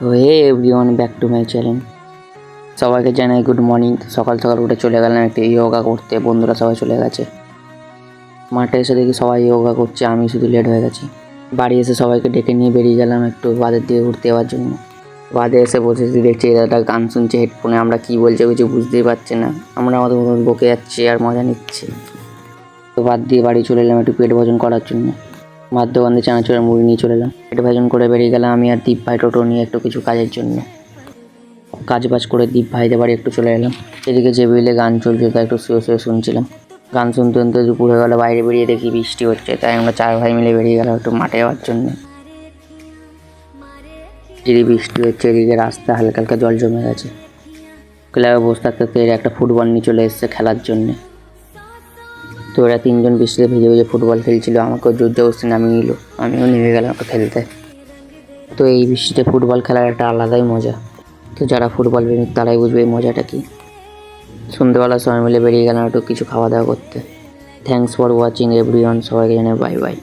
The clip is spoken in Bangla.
তো hey everyone, back to my channel. সবাইকে জানাই গুড মর্নিং। সকাল সকাল উঠে চলে গেলাম একটু ইয়োগা করতে। বন্ধুরা সবাই চলে গেছে মাঠে, এসে দেখি সবাই ইয়োগা করছে, আমি শুধু লেট হয়ে গেছি। বাড়ি এসে সবাইকে ডেকে নিয়ে বেরিয়ে গেলাম একটু বাদের দিকে ঘুরতে যাওয়ার জন্য। বাদে এসে বসেছি, দেখছি এরা গান শুনছে হেডফোনে। আমরা কী বলছে কিছু বুঝতেই পারছি না, আমরা আমাদের মতন বকে যাচ্ছি আর মজা নিচ্ছি। তো বাদ দিয়ে বাড়ি চলে এলাম একটু পেট ভজন করার জন্য। ভাত দোকান দিয়ে চানাচুরের মুড়ি নিয়ে চলে এলাম। পেট ভজন করে বেরিয়ে গেলাম আমি আর দীপ ভাই টোটো নিয়ে একটু কিছু কাজের জন্য। কাজ বাজ করে দীপ ভাইদের বাড়ি একটু চলে এলাম। এদিকে যে বিলে গান চলছে তাই একটু শুয়ে শুয়ে শুনছিলাম। গান শুনতে শুনতে দুপুর হয়ে গেলো, বাইরে বেরিয়ে দেখি বৃষ্টি হচ্ছে, তাই আমরা চার ভাই মিলে বেরিয়ে গেলাম একটু মাঠে যাওয়ার জন্য। যদি বৃষ্টি হচ্ছে, এদিকে রাস্তা হালকা হালকা জল জমে গেছে। ক্লাবে বসে থাকতে থাকতে এরা একটা ফুটবল নিয়ে চলে এসেছে খেলার জন্যে। তো এরা তিনজন বৃষ্টিতে ভিজে ভিজে ফুটবল খেলছিল, আমাকেও জোর জবরদস্তি নামিয়ে নিল, আমিও নেমে গেলাম একটু খেলতে। তো এই বৃষ্টিতে ফুটবল খেলার একটা আলাদাই মজা। তো যারা ফুটবল প্রেমিক তারাই বুঝবে এই মজাটা কি। সন্ধ্যেবেলা সবাই মিলে বেরিয়ে গেলাম একটু কিছু খাওয়া দাওয়া করতে। থ্যাঙ্কস ফর ওয়াচিং এভরিওয়ান, সবাইকে জানাই বাই বাই।